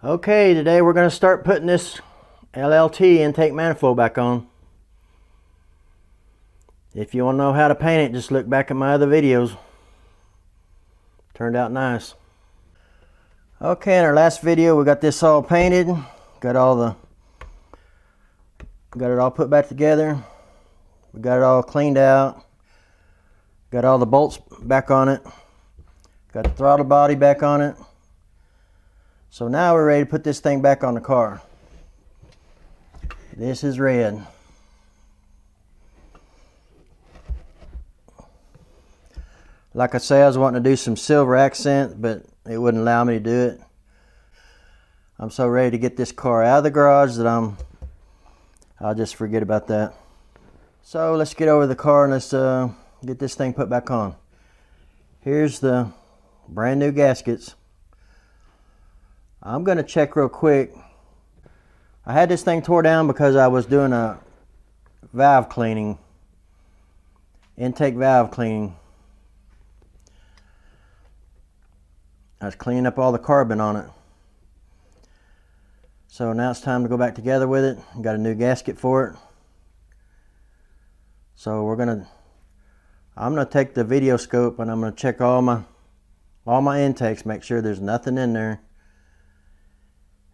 Okay, today we're going to start putting this LLT intake manifold back on. If you want to know how to paint it, just look back at my other videos. Turned out nice. Okay, in our last video we got this all painted. Got it all put back together. We got it all cleaned out. Got all the bolts back on it. Got the throttle body back on it. So now we're ready to put this thing back on the car. This is red. Like I say, I was wanting to do some silver accent, but it wouldn't allow me to do it. I'm so ready to get this car out of the garage that I'll just forget about that. So let's get over to the car and let's get this thing put back on. Here's the brand new gaskets. I'm going to check real quick. I had this thing tore down because I was doing a valve cleaning, intake valve cleaning. I was cleaning up all the carbon on it. So now it's time to go back together with it. Got a new gasket for it. So I'm gonna take the video scope and I'm gonna check all my intakes, make sure there's nothing in there,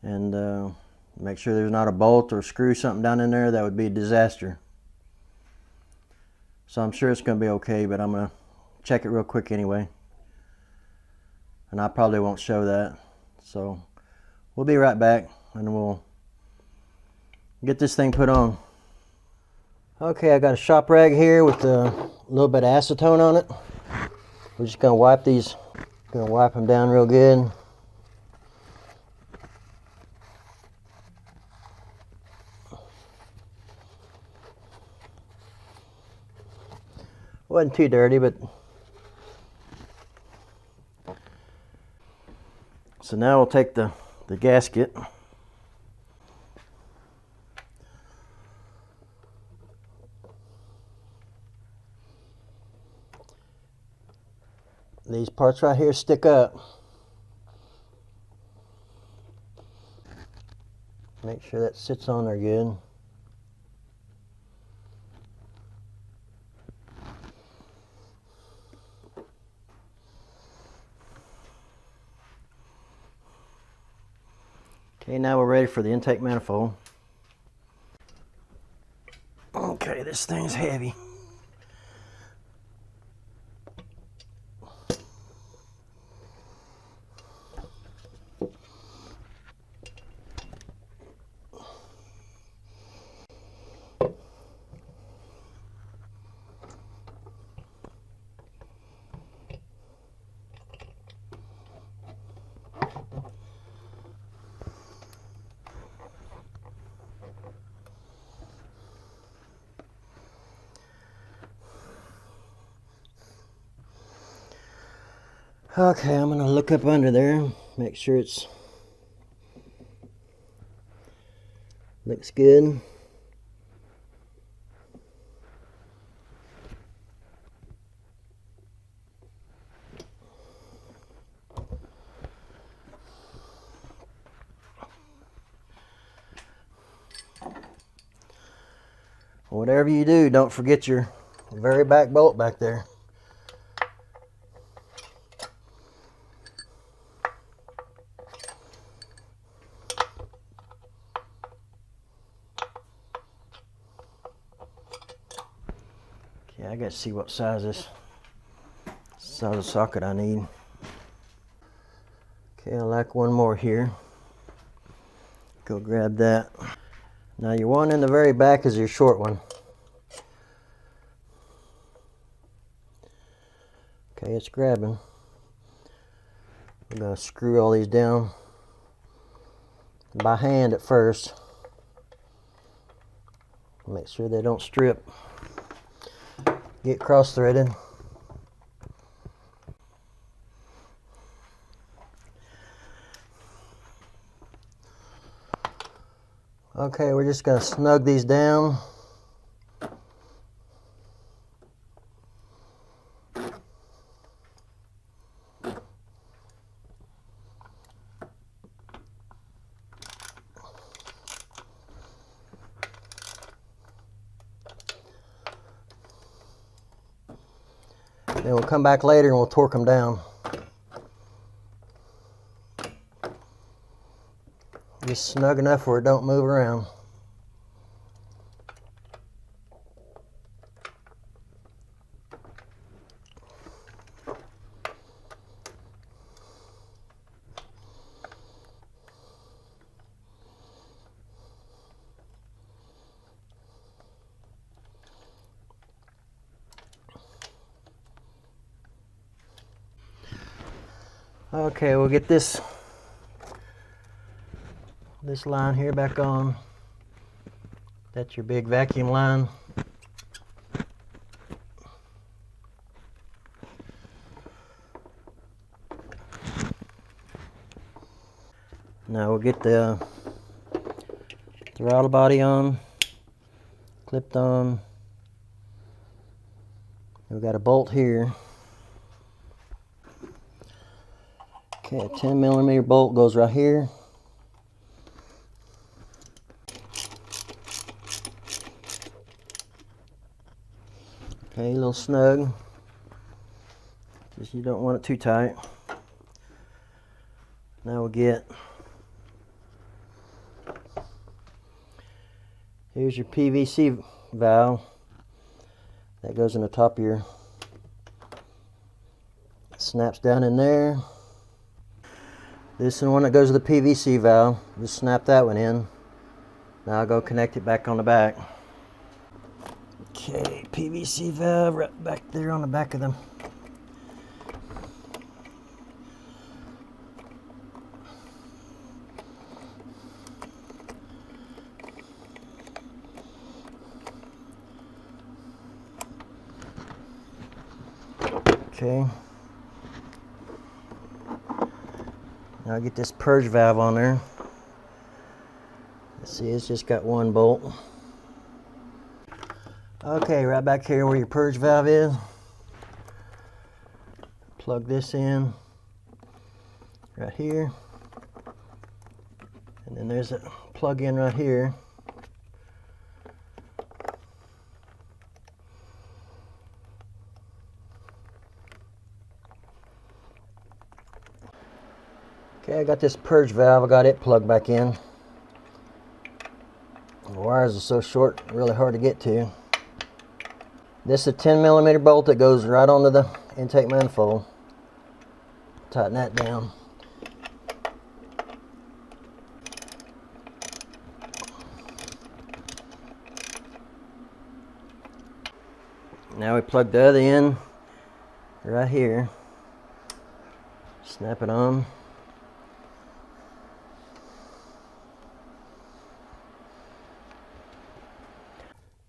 and make sure there's not a bolt or screw something down in there. That would be a disaster. So I'm sure it's gonna be okay, but I'm gonna check it real quick anyway. And I probably won't show that. So we'll be right back and we'll get this thing put on. Okay, I got a shop rag here with a little bit of acetone on it. We're just gonna wipe them down real good. Wasn't too dirty, but so now we'll take the gasket. These parts right here stick up. Make sure that sits on there good. Okay, now we're ready for the intake manifold. Okay, this thing's heavy. Okay, I'm gonna look up under there, make sure it's looks good. Whatever you do, don't forget your very back bolt back there. Okay, I gotta see what size of socket I need. Okay, I like one more here. Go grab that. Now your one in the very back is your short one. Okay, it's grabbing. I'm gonna screw all these down by hand at first. Make sure they don't strip. Get cross-threaded. Okay, we're just gonna snug these down. Then we'll come back later and we'll torque them down. Just snug enough where it don't move around. Okay, we'll get this line here back on. That's your big vacuum line. Now we'll get the throttle body on, clipped on. We've got a bolt here. Okay, a 10mm bolt goes right here. Okay, a little snug. Just you don't want it too tight. Now we'll get, here's your PVC valve that goes in the top of your, snaps down in there. This is the one that goes to the PVC valve. Just snap that one in. Now I'll go connect it back on the back. Okay, PVC valve right back there on the back of them. Okay. Now I'll get this purge valve on there. Let's see, it's just got one bolt. Okay, right back here where your purge valve is. Plug this in right here. And then there's a plug in right here. Okay, I got this purge valve, I got it plugged back in. The wires are so short, really hard to get to. This is a 10mm bolt that goes right onto the intake manifold. Tighten that down. Now we plug the other end right here. Snap it on.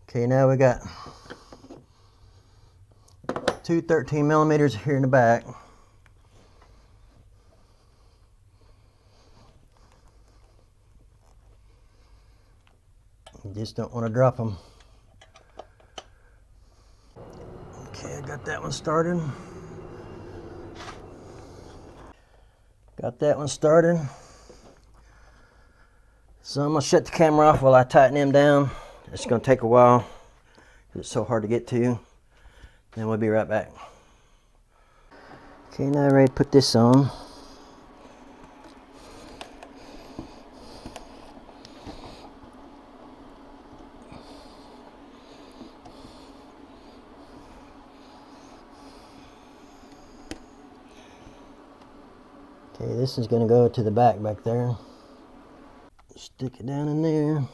Okay, now we got two 13mm here in the back. You just don't want to drop them. Okay, I got that one started. Got that one started. So I'm going to shut the camera off while I tighten them down. It's going to take a while because it's so hard to get to. Then we'll be right back. Okay, now I'm ready to put this on. Okay, this is going to go to the back there. Stick it down in there.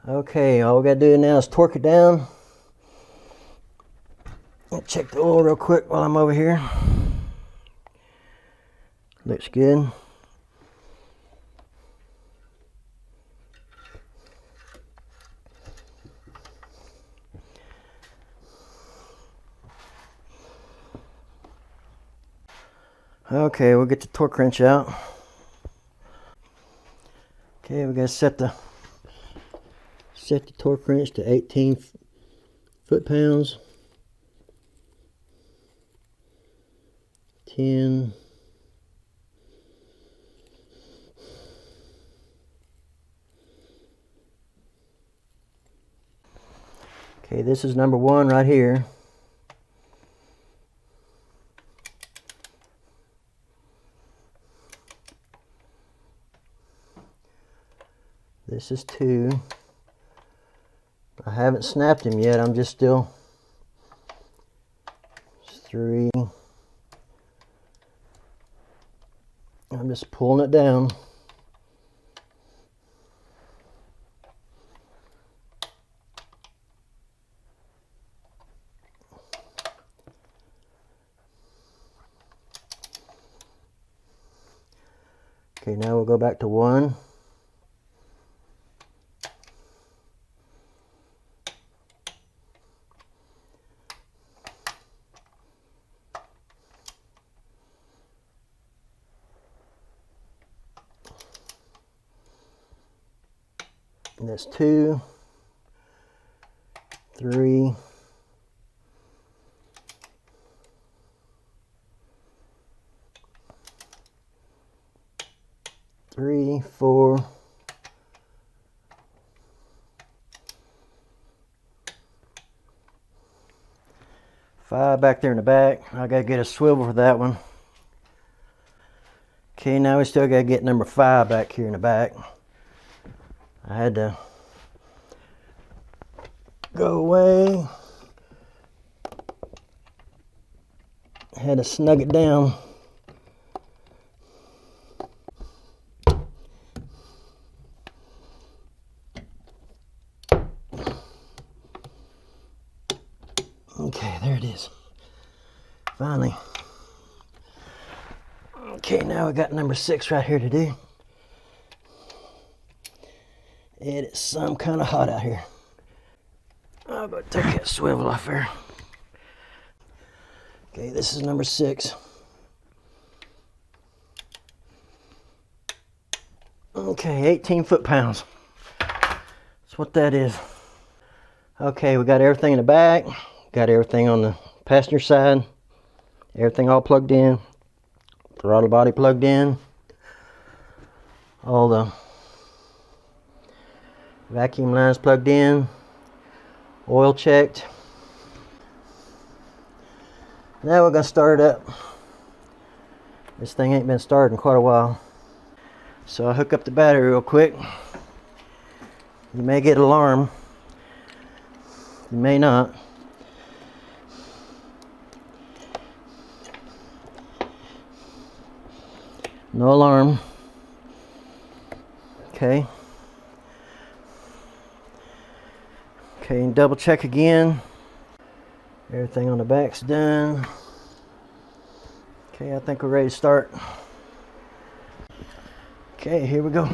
Okay, all we got to do now is torque it down. I'll check the oil real quick while I'm over here. Looks good. Okay, we'll get the torque wrench out. Okay, we got to set the torque wrench to 18 foot-pounds. 10. Okay, Okay, this is number 1 right here. This is 2. I haven't snapped him yet. I'm just still 3. I'm just pulling it down. Okay, now we'll go back to 1. And that's 2, 3, 4, 5 back there in the back. I gotta get a swivel for that one. Okay, now we still gotta get number 5 back here in the back. I had to go away. Had to snug it down. Okay, there it is. Finally. Okay, now we got number 6 right here to do. It is some kind of hot out here. I'm going to take that swivel off there. Okay, this is number 6. Okay, 18 foot-pounds. That's what that is. Okay, we got everything in the back. Got everything on the passenger side. Everything all plugged in. Throttle body plugged in. All the vacuum lines plugged in. Oil checked. Now we're going to start it up. This thing ain't been started in quite a while. So I hook up the battery real quick. You may get an alarm. You may not. No alarm. Okay. Okay, and double check again. Everything on the back's done. Okay, I think we're ready to start. Okay, here we go.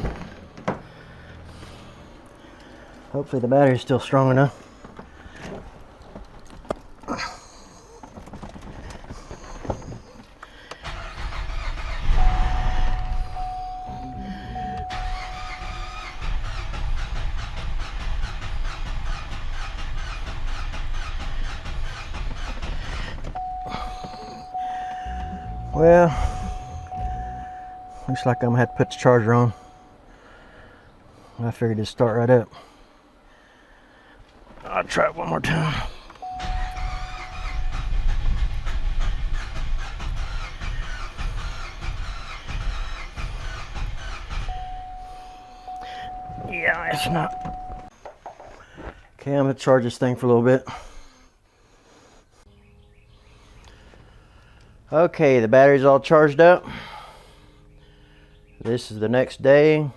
Hopefully the battery's still strong enough. Well, looks like I'm gonna have to put the charger on. I figured it'd start right up. I'll try it one more time. Yeah, it's not. Okay, I'm gonna charge this thing for a little bit. Okay, the battery's all charged up. This is the next day.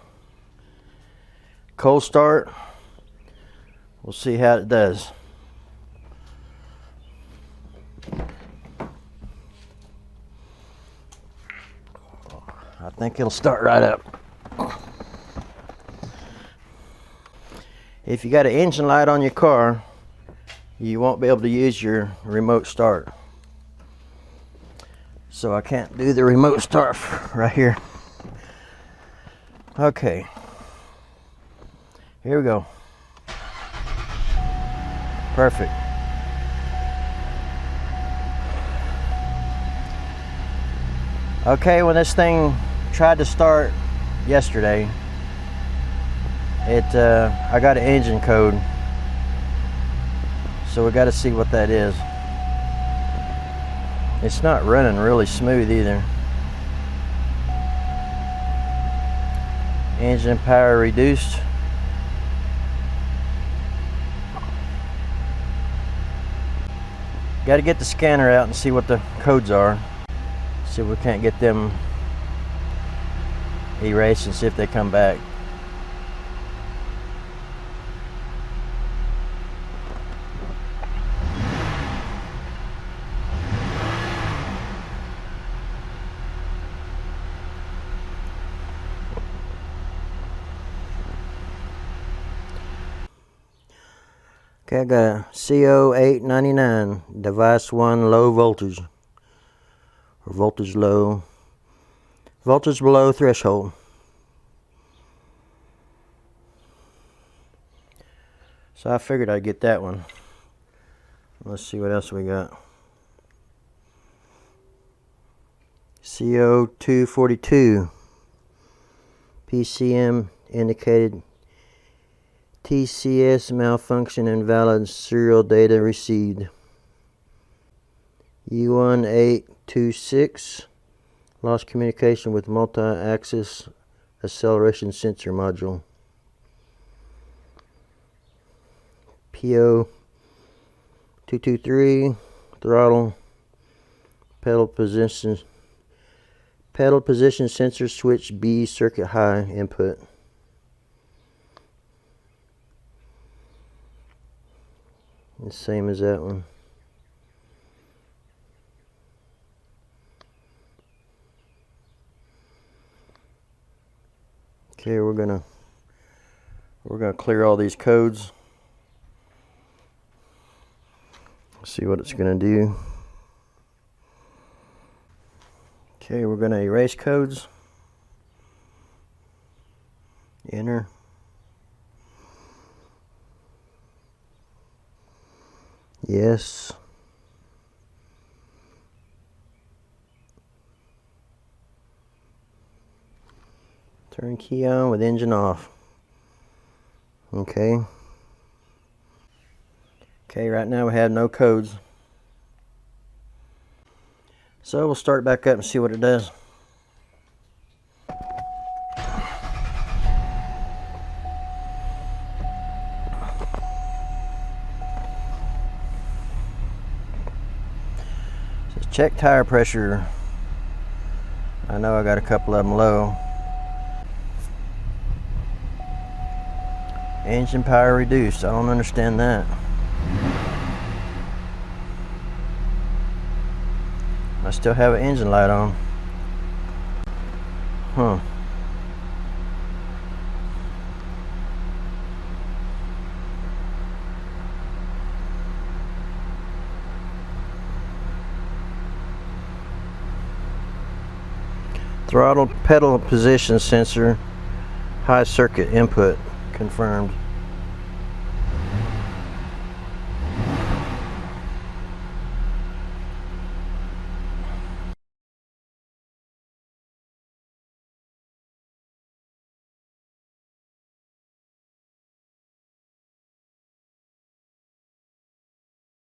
Cold start. We'll see how it does. I think it'll start right up. If you got an engine light on your car, you won't be able to use your remote start. So I can't do the remote start right here. Okay. Here we go. Perfect. Okay, when this thing tried to start yesterday, I got an engine code. So we got to see what that is. It's not running really smooth either. Engine power reduced. Got to get the scanner out and see what the codes are. See if we can't get them erased and see if they come back. Okay, I got a CO899, device 1, low voltage, or voltage low, voltage below threshold. So I figured I'd get that one. Let's see what else we got. CO242, PCM indicated TCS malfunction, invalid serial data received. U1826, lost communication with multi-axis acceleration sensor module. PO223, throttle, pedal position sensor switch B circuit high input. The same as that one. Okay, we're gonna clear all these codes. See what it's gonna do. Okay, we're gonna erase codes. Enter. Yes. Turn key on with engine off. Okay. Okay, right now we have no codes. So we'll start back up and see what it does. Check tire pressure. I know I got a couple of them low. Engine power reduced. I don't understand that. I still have an engine light on. Huh. Throttle pedal position sensor high circuit input confirmed.